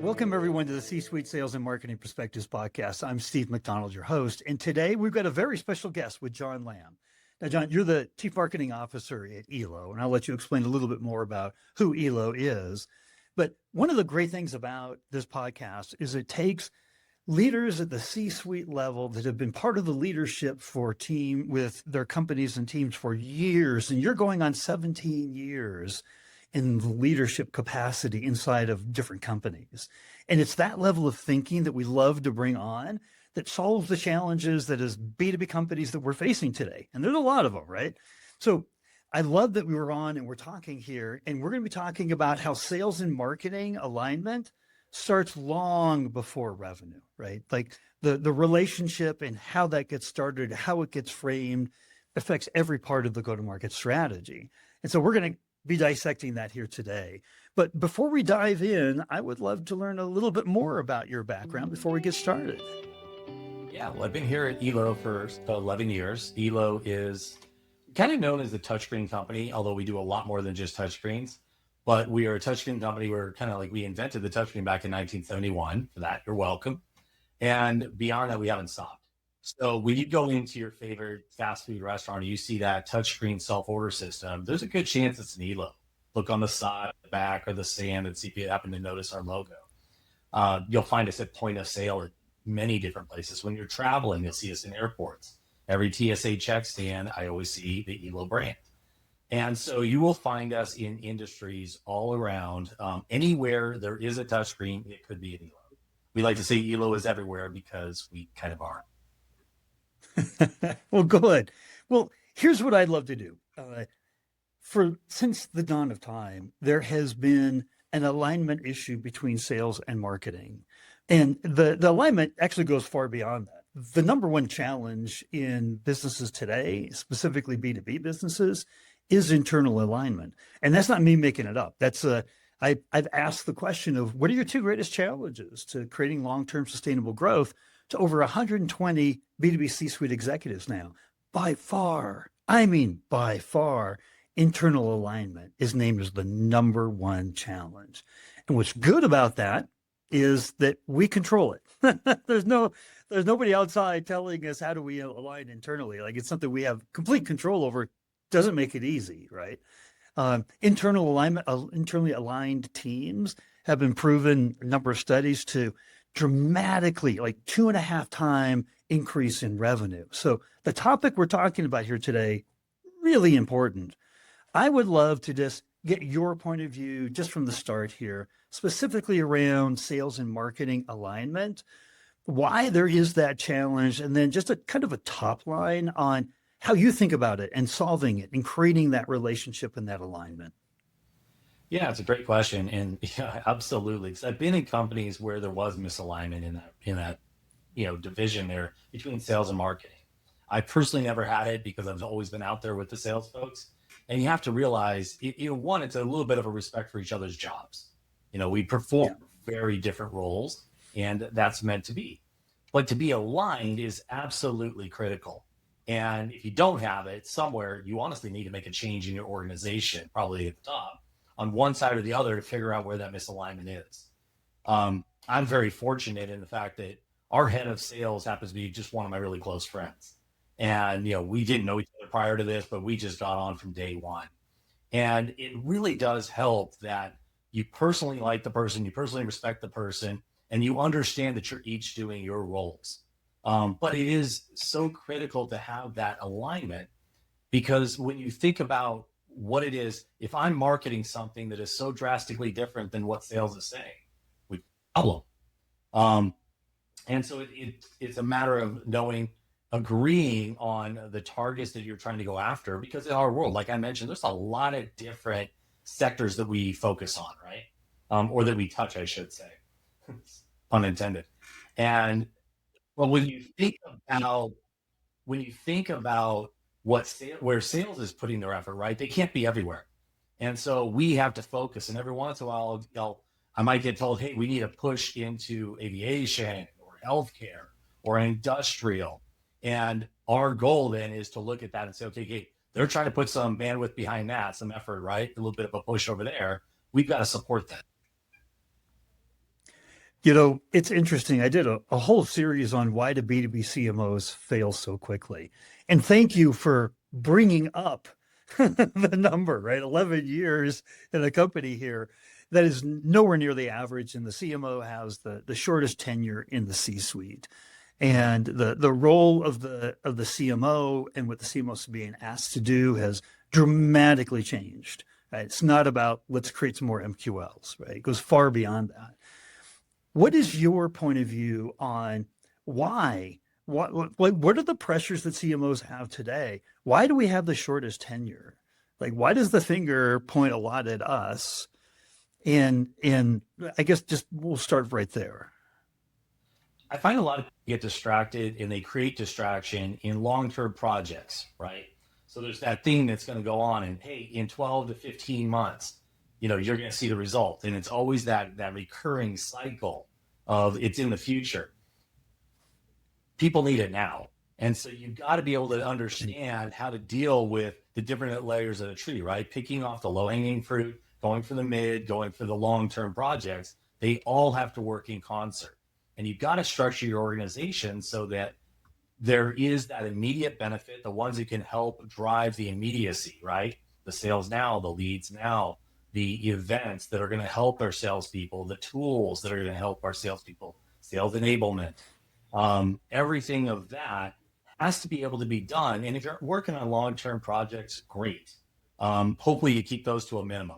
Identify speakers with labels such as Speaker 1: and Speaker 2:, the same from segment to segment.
Speaker 1: Welcome, everyone, to the C-Suite Sales and Marketing Perspectives podcast. I'm Steve McDonald, your host, and today we've got a very special guest with John Lamb. Now, John, you're the Chief Marketing Officer at Elo, and I'll let you explain a little bit more about who Elo is. But one of the great things about this podcast is it takes leaders at the C-suite level that have been part of the leadership for team with their companies and teams for years, and you're going on 17 years in the leadership capacity inside of different companies. And it's that level of thinking that we love to bring on that solves the challenges that as B2B companies that we're facing today. And there's a lot of them, right? So I love that we were on and we're talking here, and we're going to be talking about how sales and marketing alignment starts long before revenue, right? Like the relationship and how that gets started, how it gets framed affects every part of the go-to-market strategy. And so we're going to be dissecting that here today. But before we dive in, I would love to learn a little bit more about your background before we get started.
Speaker 2: Yeah, well, I've been here at Elo for 11 years. Elo is kind of known as a touchscreen company, although we do a lot more than just touchscreens. But we are a touchscreen company. We're kind of like, we invented the touchscreen back in 1971. For that, you're welcome. And beyond that, we haven't stopped. So when you go into your favorite fast food restaurant and you see that touchscreen self-order system, there's a good chance it's an Elo. Look on the side, the back, or the stand and see if you happen to notice our logo. You'll find us at point of sale at many different places. When you're traveling, you'll see us in airports. Every TSA check stand, I always see the Elo brand. And so you will find us in industries all around. Anywhere there is a touchscreen, it could be an Elo. We like to say Elo is everywhere because we kind of are.
Speaker 1: Well, good. Well, here's what I'd love to do. Since the dawn of time, there has been an alignment issue between sales and marketing. And the alignment actually goes far beyond that. The number one challenge in businesses today, specifically B2B businesses, is internal alignment. And that's not me making it up. I've asked the question of what are your two greatest challenges to creating long-term sustainable growth to over 120 B2B C-suite executives now. By far, internal alignment is named as the number one challenge. And what's good about that is that we control it. There's nobody outside telling us how do we align internally. Like it's something we have complete control over. Doesn't make it easy, right? Internal alignment, internally aligned teams have been proven a number of studies to dramatically, like 2.5 times increase in revenue. So the topic we're talking about here today, really important. I would love to just get your point of view just from the start here, specifically around sales and marketing alignment, why there is that challenge, and then just a kind of a top line on how you think about it and solving it and creating that relationship and that alignment.
Speaker 2: Yeah, it's a great question. And yeah, absolutely. Because I've been in companies where there was misalignment in that division there between sales and marketing. I personally never had it because I've always been out there with the sales folks. And you have to realize, one, it's a little bit of a respect for each other's jobs. We perform very different roles, and that's meant to be. But to be aligned is absolutely critical. And if you don't have it somewhere, you honestly need to make a change in your organization, probably at the top, on one side or the other to figure out where that misalignment is. I'm very fortunate in the fact that our head of sales happens to be just one of my really close friends. And, we didn't know each other prior to this, but we just got on from day one. And it really does help that you personally like the person, you personally respect the person, and you understand that you're each doing your roles. But it is so critical to have that alignment because when you think about what it is, if I'm marketing something that is so drastically different than what sales is saying, we problem. And so it's a matter of agreeing on the targets that you're trying to go after, because in our world, like I mentioned, there's a lot of different sectors that we focus on, right? Or that we touch, I should say, pun intended. And well, when you think about where sales is putting their effort, right? They can't be everywhere. And so we have to focus. And every once in a while, I might get told, hey, we need to push into aviation or healthcare or industrial. And our goal then is to look at that and say, okay, they're trying to put some bandwidth behind that, some effort, right? A little bit of a push over there. We've got to support that.
Speaker 1: It's interesting. I did a whole series on why do B2B CMOs fail so quickly. And thank you for bringing up the number, right? 11 years in a company here that is nowhere near the average. And the CMO has the shortest tenure in the C-suite. And the role of the CMO and what the CMO is being asked to do has dramatically changed. Right? It's not about let's create some more MQLs, right? It goes far beyond that. What is your point of view on why? What are the pressures that CMOs have today? Why do we have the shortest tenure? Like, why does the finger point a lot at us? And I guess just we'll start right there.
Speaker 2: I find a lot of people get distracted and they create distraction in long-term projects, right? So there's that thing that's going to go on and hey, in 12 to 15 months, you're going to see the result. And it's always that recurring cycle of it's in the future. People need it now. And so you've got to be able to understand how to deal with the different layers of the tree, right? Picking off the low hanging fruit, going for the mid, going for the long-term projects. They all have to work in concert. And you've got to structure your organization so that there is that immediate benefit, the ones that can help drive the immediacy, right? The sales now, the leads now, the events that are going to help our salespeople, the tools that are going to help our salespeople, sales enablement, everything of that has to be able to be done. And if you're working on long-term projects, great. Hopefully you keep those to a minimum.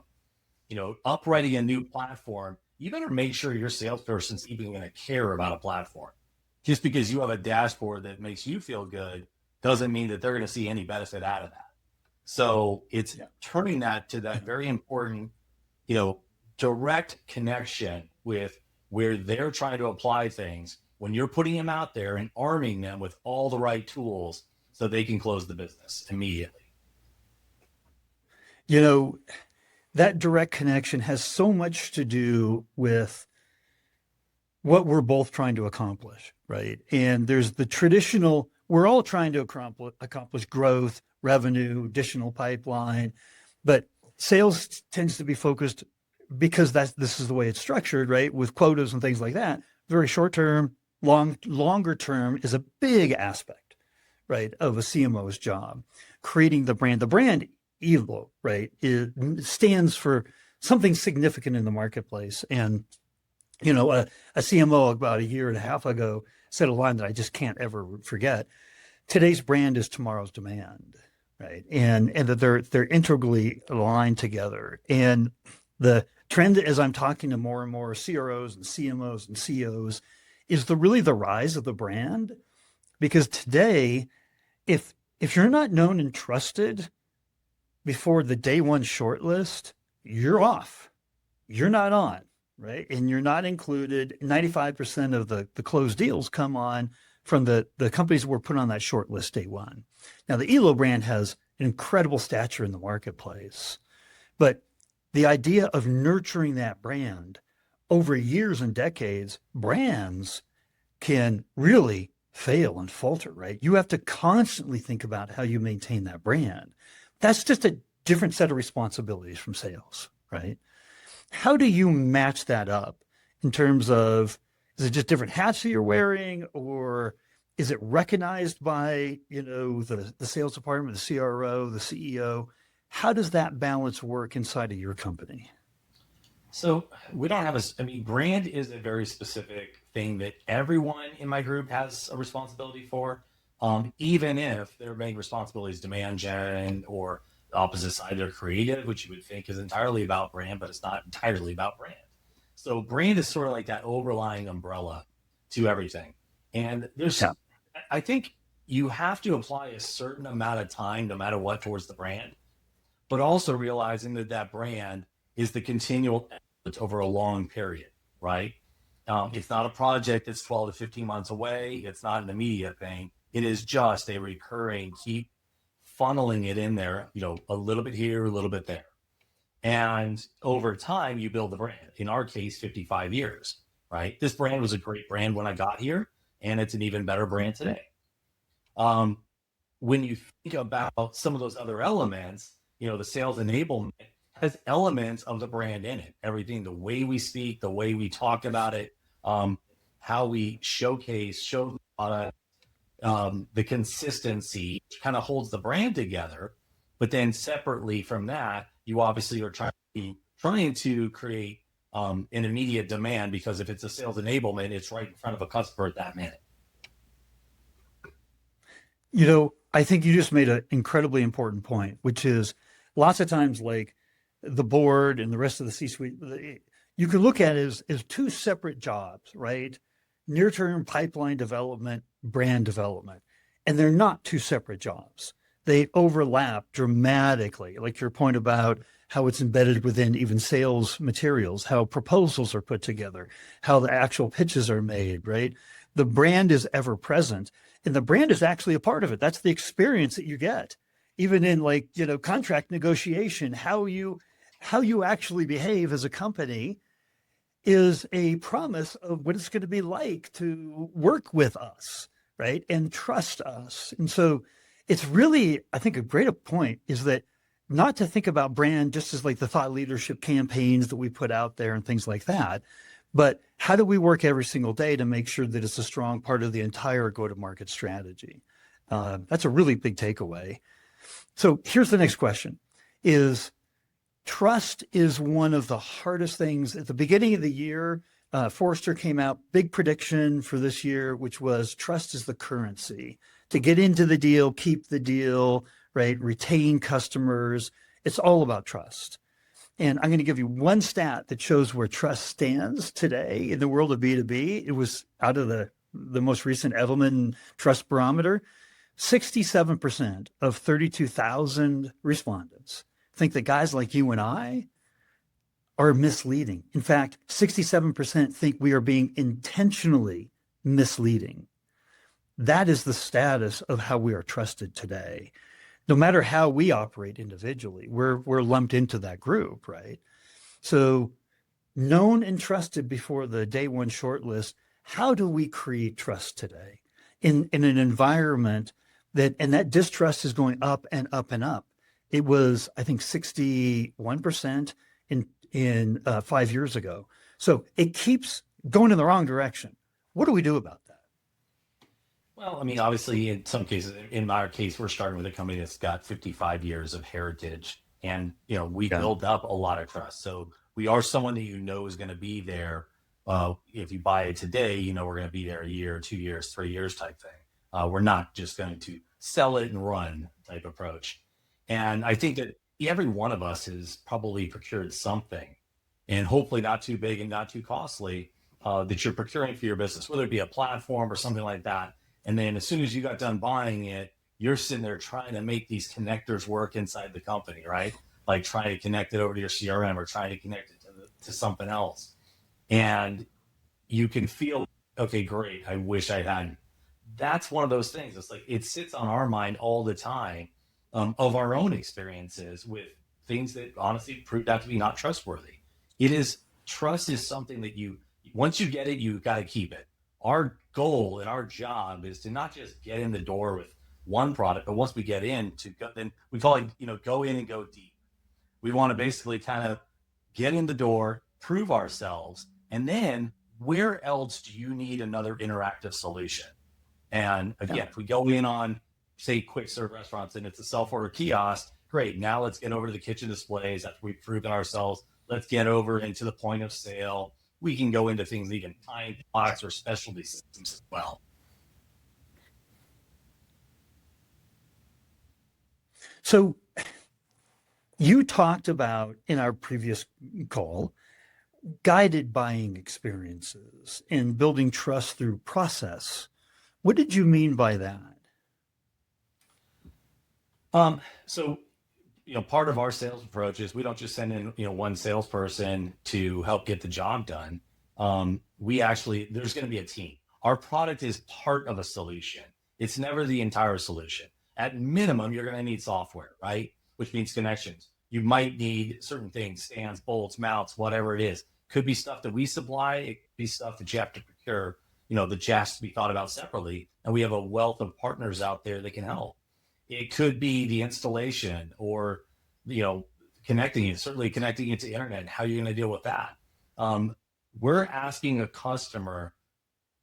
Speaker 2: Upwriting a new platform, you better make sure your salesperson's even going to care about a platform. Just because you have a dashboard that makes you feel good doesn't mean that they're going to see any benefit out of that. So it's turning that to that very important, direct connection with where they're trying to apply things when you're putting them out there and arming them with all the right tools so they can close the business immediately.
Speaker 1: You know, that direct connection has so much to do with what we're both trying to accomplish, right? And there's the traditional, we're all trying to accomplish growth, revenue, additional pipeline, but sales tends to be focused because this is the way it's structured, right? With quotas and things like that. Very short term, longer term is a big aspect, right, of a CMO's job. Creating the brand. The brand Elo, right, it stands for something significant in the marketplace. And a CMO about a year and a half ago said a line that I just can't ever forget. Today's brand is tomorrow's demand, right? And that they're integrally aligned together. And the trend, as I'm talking to more and more CROs and CMOs and CEOs, is really the rise of the brand. Because today, if you're not known and trusted before the day one shortlist, you're off. You're not on, right? And you're not included. 95% of the closed deals come on from the companies that were put on that short list day one. Now, the Elo brand has an incredible stature in the marketplace, but the idea of nurturing that brand over years and decades, brands can really fail and falter, right? You have to constantly think about how you maintain that brand. That's just a different set of responsibilities from sales, right? How do you match that up in terms of, is it just different hats that you're wearing, or is it recognized by, the sales department, the CRO, the CEO? How does that balance work inside of your company?
Speaker 2: So we don't have brand is a very specific thing that everyone in my group has a responsibility for. Even if their main responsibility is demand gen or the opposite side, they're creative, which you would think is entirely about brand, but it's not entirely about brand. So brand is sort of like that overlying umbrella to everything. And I think you have to apply a certain amount of time, no matter what, towards the brand, but also realizing that brand is the continual effort over a long period, right? It's not a project that's 12 to 15 months away. It's not an immediate thing. It is just a recurring, keep funneling it in there, a little bit here, a little bit there. And over time, you build the brand. In our case, 55 years, right? This brand was a great brand when I got here, and it's an even better brand today. When you think about some of those other elements, the sales enablement has elements of the brand in it. Everything, the way we speak, the way we talk about it, how we show the product, the consistency kind of holds the brand together. But then separately from that, you obviously are trying to create an immediate demand, because if it's a sales enablement, it's right in front of a customer at that minute.
Speaker 1: I think you just made an incredibly important point, which is lots of times, like the board and the rest of the C-suite, you can look at it as two separate jobs, right? Near-term pipeline development, brand development. And they're not two separate jobs. They overlap dramatically, like your point about how it's embedded within even sales materials, how proposals are put together, how the actual pitches are made, right? The brand is ever present, and the brand is actually a part of it. That's the experience that you get. Even in contract negotiation, how you actually behave as a company is a promise of what it's going to be like to work with us, right? And trust us. And so it's really, I think, a great point is that not to think about brand just as like the thought leadership campaigns that we put out there and things like that, but how do we work every single day to make sure that it's a strong part of the entire go-to-market strategy? That's a really big takeaway. So here's the next question is, trust is one of the hardest things. At the beginning of the year, Forrester came out, big prediction for this year, which was trust is the currency. To get into the deal, keep the deal, right? Retain customers. It's all about trust. And I'm going to give you one stat that shows where trust stands today in the world of B2B. It was out of the most recent Edelman Trust Barometer. 67% of 32,000 respondents think that guys like you and I are misleading. In fact, 67% think we are being intentionally misleading. That is the status of how we are trusted today. No matter how we operate individually, we're lumped into that group, right? So known and trusted before the day one shortlist, how do we create trust today in an environment that distrust is going up and up and up? It was, I think, 61% in 5 years ago. So it keeps going in the wrong direction. What do we do about that?
Speaker 2: Well, I mean, obviously, in some cases, in our case, we're starting with a company that's got 55 years of heritage, and we built up a lot of trust. So we are someone that is going to be there. If you buy it today, we're going to be there a year, 2 years, 3 years type thing. We're not just going to sell it and run type approach. And I think that every one of us has probably procured something, and hopefully not too big and not too costly, that you're procuring for your business, whether it be a platform or something like that. And then as soon as you got done buying it, you're sitting there trying to make these connectors work inside the company, right? Like trying to connect it over to your CRM or trying to connect it to something else. And you can feel, okay, great, I wish I hadn't. That's one of those things. It's like it sits on our mind all the time, of our own experiences with things that honestly proved out to be not trustworthy. Trust is something that once you get it, you got to keep it. Our goal and our job is to not just get in the door with one product, but once we get in, then we call it, go in and go deep. We want to basically kind of get in the door, prove ourselves, and then where else do you need another interactive solution? And again, if we go in on, say, quick serve restaurants and it's a self-order kiosk, great. Now let's get over to the kitchen displays after we've proven ourselves. Let's get over into the point of sale. We can go into things, even time blocks or specialty systems as well.
Speaker 1: So you talked about in our previous call, guided buying experiences and building trust through process. What did you mean by that?
Speaker 2: So, part of our sales approach is we don't just send in, one salesperson to help get the job done. There's going to be a team. Our product is part of a solution. It's never the entire solution. At minimum, you're going to need software, right? Which means connections. You might need certain things, stands, bolts, mounts, whatever it is. Could be stuff that we supply. It could be stuff that you have to procure, that has to be thought about separately. And we have a wealth of partners out there that can help. It could be the installation or, connecting it to internet. How are you going to deal with that? We're asking a customer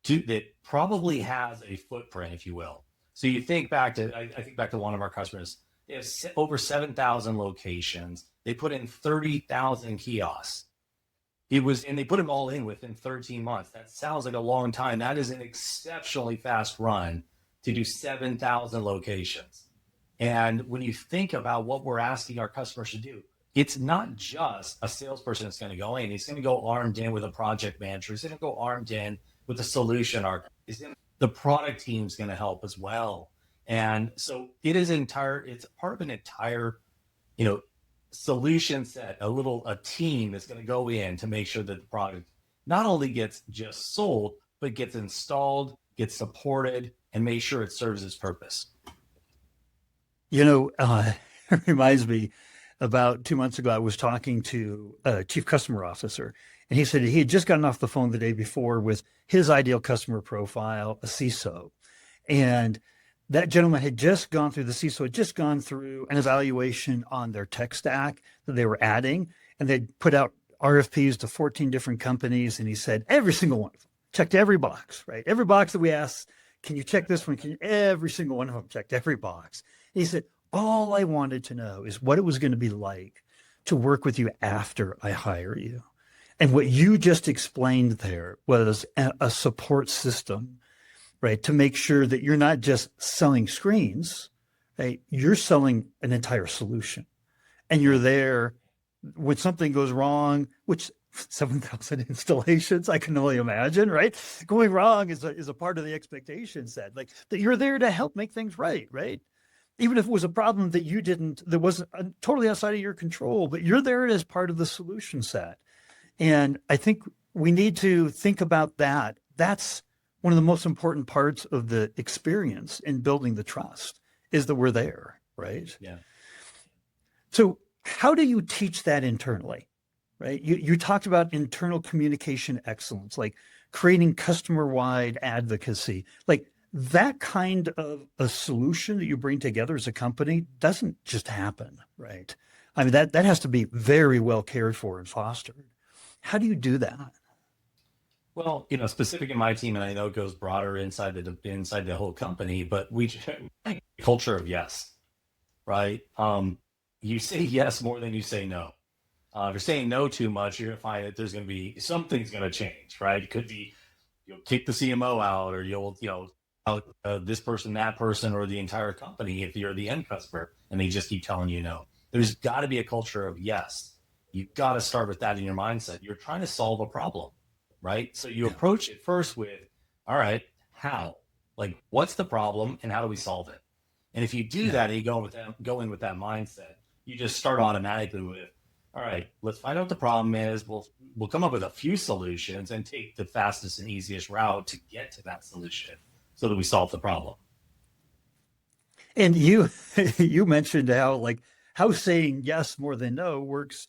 Speaker 2: that probably has a footprint, if you will. So you think back to, I think back to one of our customers. They have over 7,000 locations. They put in 30,000 kiosks. And they put them all in within 13 months. That sounds like a long time. That is an exceptionally fast run to do 7,000 locations. And when you think about what we're asking our customers to do, it's not just a salesperson that's going to go in. He's going to go armed in with a project manager. He's going to go armed in with a solution architect. The product team's going to help as well. And so it's part of an entire, solution set, a team that's going to go in to make sure that the product not only gets just sold, but gets installed, gets supported, and make sure it serves its purpose.
Speaker 1: It reminds me, about 2 months ago, I was talking to a chief customer officer, and he said he had just gotten off the phone the day before with his ideal customer profile, a CISO. And that gentleman had just gone through, the CISO had just gone through an evaluation on their tech stack that they were adding, and they'd put out RFPs to 14 different companies. And he said, every single one of them checked every box, right? Every box that we asked, can you check this one? Every single one of them checked every box. And he said, all I wanted to know is what it was going to be like to work with you after I hire you. And what you just explained there was a support system, right? To make sure that you're not just selling screens, right? You're selling an entire solution, and you're there when something goes wrong, which 7,000 installations, I can only imagine, right? Going wrong is a part of the expectation set, like that you're there to help make things right? Even if it was a problem that wasn't totally outside of your control, but you're there as part of the solution set. And I think we need to think about that. That's one of the most important parts of the experience in building the trust, is that we're there, right?
Speaker 2: Yeah.
Speaker 1: So how do you teach that internally, right? You talked about internal communication excellence, like creating customer-wide advocacy, like that kind of a solution that you bring together as a company doesn't just happen, right? I mean, that has to be very well cared for and fostered. How do you do that?
Speaker 2: Well, specific in my team, and I know it goes broader inside the whole company, but we culture of yes, right? You say yes more than you say no. If you're saying no too much, you're gonna find that there's gonna be something's gonna change, right? It could be you'll kick the CMO out, or you'll out this person, that person, or the entire company if you're the end customer, and they just keep telling you no. There's got to be a culture of yes. You've got to start with that in your mindset. You're trying to solve a problem, right? So you approach it first with, all right, how? Like, what's the problem and how do we solve it? And if you do that and you go in with that mindset, you just start automatically with, all right, let's find out what the problem is. We'll come up with a few solutions and take the fastest and easiest route to get to that solution so that we solve the problem.
Speaker 1: And you mentioned how saying yes more than no works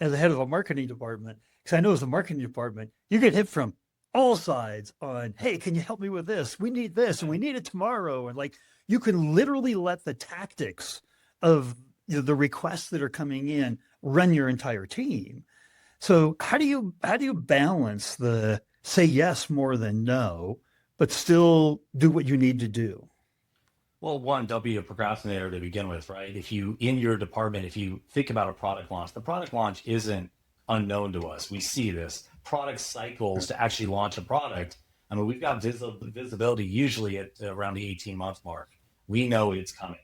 Speaker 1: as the head of a marketing department. Because I know as a marketing department, you get hit from all sides on, hey, can you help me with this? We need this and we need it tomorrow. And you can literally let the tactics of the requests that are coming in run your entire team. So how do you balance the say yes more than no, but still do what you need to do?
Speaker 2: Well, one, don't be a procrastinator to begin with, right? In your department, if you think about a product launch, the product launch isn't unknown to us. We see this. Product cycles to actually launch a product. I mean, we've got visibility usually at around the 18-month mark. We know it's coming.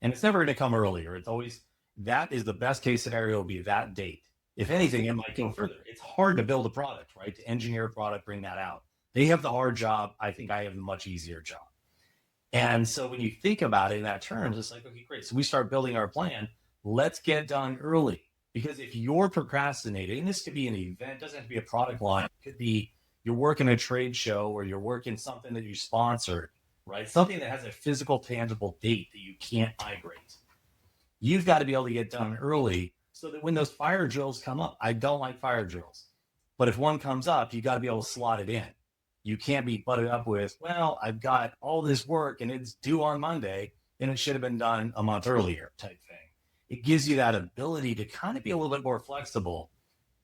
Speaker 2: And it's never going to come earlier. It's always, that is the best case scenario, will be that date. If anything, it might go further. It's hard to build a product, right? To engineer a product, bring that out. They have the hard job. I think I have the much easier job. And so when you think about it in that terms, it's like, okay, great. So we start building our plan. Let's get it done early. Because if you're procrastinating, and this could be an event, it doesn't have to be a product line. It could be you're working a trade show or you're working something that you sponsored, right? Something that has a physical, tangible date that you can't migrate. You've got to be able to get done early so that when those fire drills come up, I don't like fire drills, but if one comes up, you got to be able to slot it in. You can't be butted up with, well, I've got all this work and it's due on Monday and it should have been done a month earlier type thing. It gives you that ability to kind of be a little bit more flexible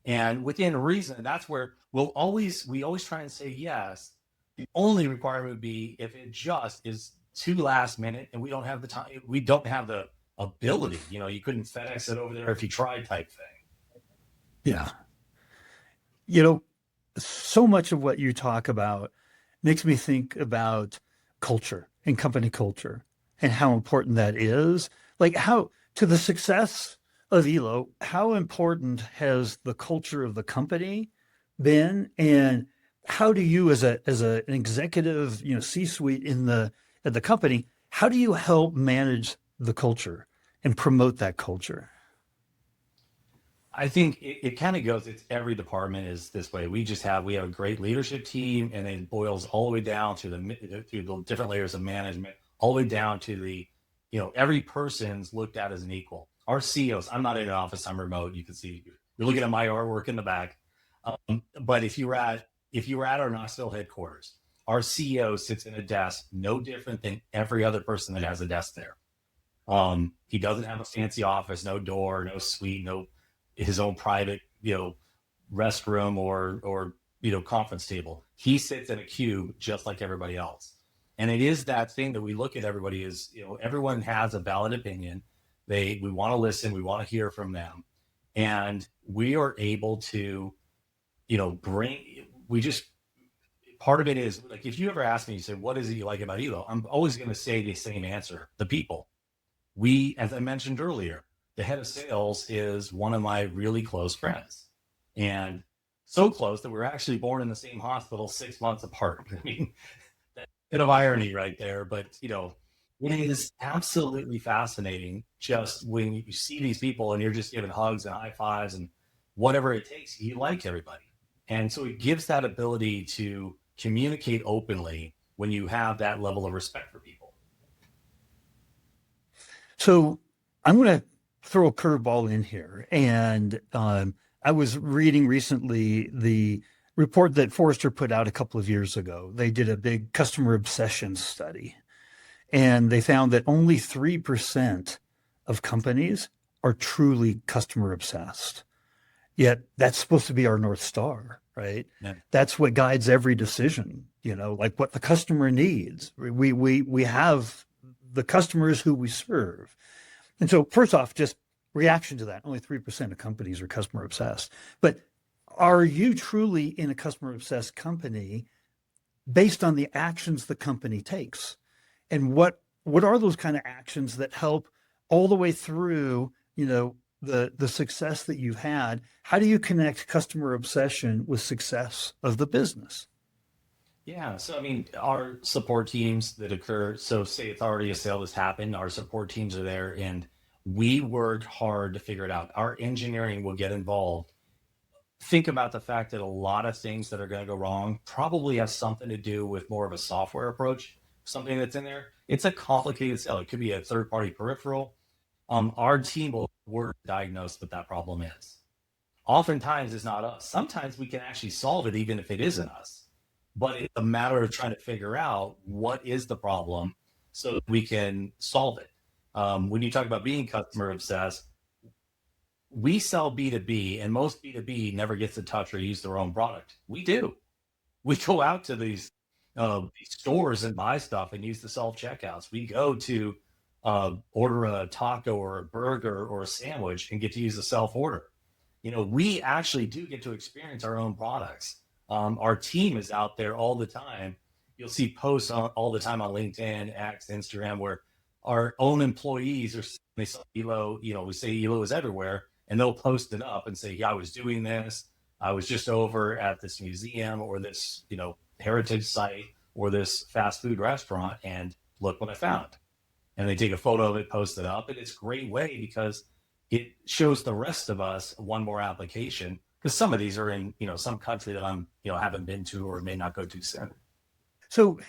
Speaker 2: And within reason, that's where we always try and say yes. The only requirement would be if it just is too last minute and we don't have the time, we don't have the ability, you couldn't FedEx it over there if you tried type thing.
Speaker 1: Yeah. You know, so much of what you talk about makes me think about culture and company culture and how important that is. Like how to the success of Elo, how important has the culture of the company been, and how do you as an executive, C-suite in the at the company, how do you help manage the culture and promote that culture?
Speaker 2: I think it kind of goes. It's every department is this way. We have a great leadership team, and it boils all the way down to the different layers of management, all the way down to every person's looked at as an equal. Our CEOs. I'm not in an office. I'm remote. You can see you're looking at my artwork in the back. But if you were at our Knoxville headquarters, our CEO sits in a desk no different than every other person that has a desk there. He doesn't have a fancy office, no door, no suite, no his own private, restroom or conference table. He sits in a cube just like everybody else. And it is that thing that we look at everybody is, everyone has a valid opinion. We want to listen, we want to hear from them. And we are able to, bring we just part of it is like if you ever ask me, you say, what is it you like about Elo? I'm always going to say the same answer, the people. As I mentioned earlier, the head of sales is one of my really close friends, and so close that we were actually born in the same hospital 6 months apart. I mean, that bit of irony right there, but it is absolutely fascinating just when you see these people and you're just giving hugs and high fives and whatever it takes. You like everybody, and so it gives that ability to communicate openly when you have that level of respect for people.
Speaker 1: So I'm going to throw a curveball in here. And I was reading recently the report that Forrester put out a couple of years ago. They did a big customer obsession study, and they found that only 3% of companies are truly customer obsessed. Yet that's supposed to be our North Star, right?
Speaker 2: Yeah.
Speaker 1: That's what guides every decision, like what the customer needs. We have the customers who we serve. And so first off, just reaction to that, only 3% of companies are customer obsessed. But are you truly in a customer obsessed company based on the actions the company takes? And what are those kind of actions that help all the way through, the success that you've had? How do you connect customer obsession with success of the business?
Speaker 2: Yeah. So, I mean, our support teams that occur, so say it's already a sale that's happened, our support teams are there and we worked hard to figure it out. Our engineering will get involved. Think about the fact that a lot of things that are going to go wrong probably have something to do with more of a software approach, something that's in there. It's a complicated sale. It could be a third party peripheral. Our team will work to diagnose what that problem is. Oftentimes it's not us. Sometimes we can actually solve it even if it isn't us. But it's a matter of trying to figure out what is the problem so that we can solve it. When you talk about being customer obsessed, we sell B2B, and most B2B never gets to touch or use their own product. We do. We go out to these stores and buy stuff and use the self checkouts. We go to order a taco or a burger or a sandwich and get to use the self order. We actually do get to experience our own products. Our team is out there all the time. You'll see posts all the time on LinkedIn, X, Instagram, where our own employees are they say Elo, we say Elo is everywhere, and they'll post it up and say, yeah, I was doing this. I was just over at this museum or this, heritage site or this fast food restaurant, and look what I found. And they take a photo of it, post it up, and it's a great way because it shows the rest of us one more application. Because some of these are in, some country that I'm, haven't been to or may not go to soon.
Speaker 1: So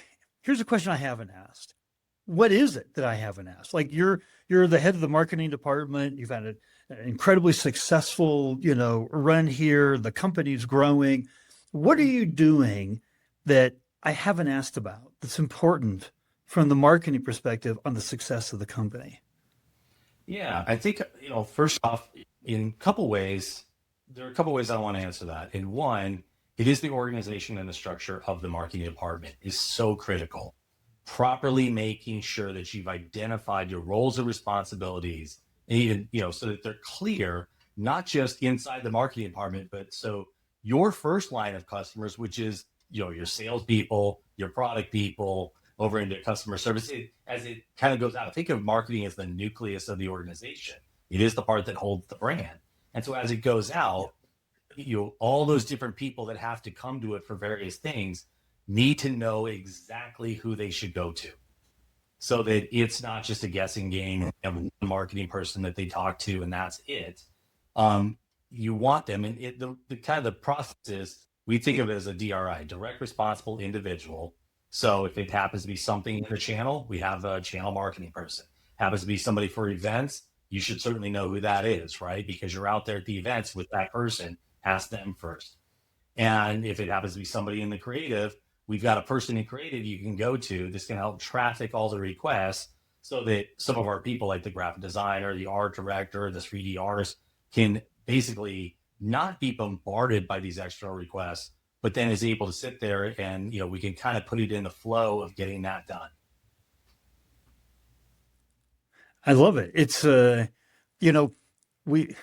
Speaker 1: here's a question I haven't asked. What is it that I haven't asked? Like you're the head of the marketing department. You've had an incredibly successful, run here. The company's growing. What are you doing that I haven't asked about that's important from the marketing perspective on the success of the company?
Speaker 2: Yeah, I think, first off, in a couple ways, there are a couple ways I want to answer that. And one, it is the organization and the structure of the marketing department is so critical. Properly making sure that you've identified your roles and responsibilities, and even, so that they're clear, not just inside the marketing department, but so your first line of customers, which is, your salespeople, your product people, over into customer service, as it kind of goes out. Think of marketing as the nucleus of the organization. It is the part that holds the brand. And so as it goes out, all those different people that have to come to it for various things need to know exactly who they should go to, so that it's not just a guessing game of one marketing person that they talk to and that's it. You want them, and the kind of the process is, we think of it as a DRI, direct responsible individual. So if it happens to be something in the channel, we have a channel marketing person. Happens to be somebody for events, you should certainly know who that is, right? Because you're out there at the events with that person, ask them first. And if it happens to be somebody in the creative, we've got a person in creative you can go to that's going to help traffic all the requests, so that some of our people, like the graphic designer, the art director, the 3D artist, can basically not be bombarded by these external requests, but then is able to sit there and, we can kind of put it in the flow of getting that done.
Speaker 1: I love it. It's, we,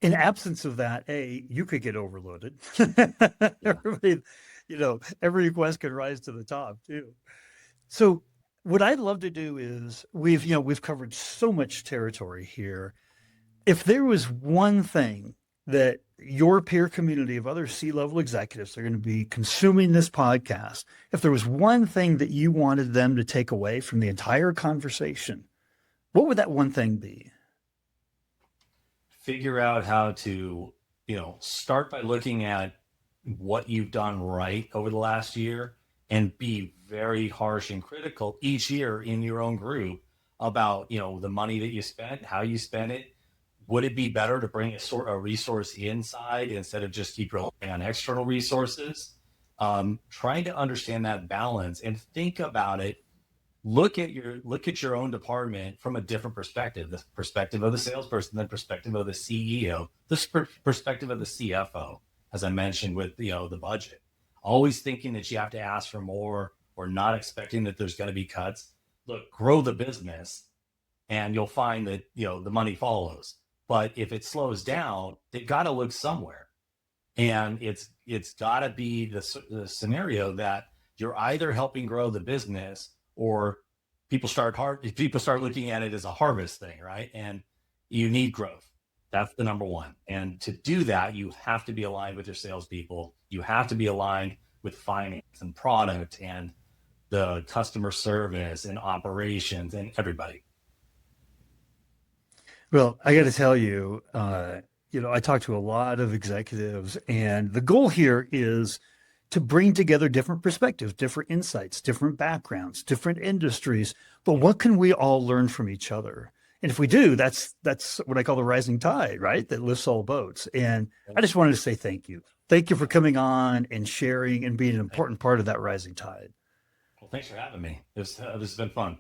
Speaker 1: in absence of that, you could get overloaded.
Speaker 2: Yeah.
Speaker 1: Everybody, every request could rise to the top too. So what I'd love to do is we've covered so much territory here. If there was one thing that your peer community of other C-level executives that are going to be consuming this podcast, if there was one thing that you wanted them to take away from the entire conversation, what would that one thing be?
Speaker 2: Figure out how to, start by looking at what you've done right over the last year, and be very harsh and critical each year in your own group about, the money that you spent, how you spent it. Would it be better to bring a resource inside instead of just keep relying on external resources? Trying to understand that balance and think about it. Look at your own department from a different perspective, the perspective of the salesperson, the perspective of the CEO, the perspective of the CFO, as I mentioned with the budget. Always thinking that you have to ask for more, or not expecting that there's going to be cuts. Look, grow the business, and you'll find that the money follows. But if it slows down, they've got to look somewhere, and it's got to be the scenario that you're either helping grow the business, or people start looking at it as a harvest thing, right? And you need growth. That's the number one. And to do that, you have to be aligned with your salespeople. You have to be aligned with finance and product and the customer service and operations and everybody.
Speaker 1: Well, I got to tell you, I talk to a lot of executives, and the goal here is to bring together different perspectives, different insights, different backgrounds, different industries. But what can we all learn from each other? And if we do, that's what I call the rising tide, right? That lifts all boats. And I just wanted to say thank you. Thank you for coming on and sharing and being an important part of that rising tide.
Speaker 2: Well, thanks for having me. This has been fun.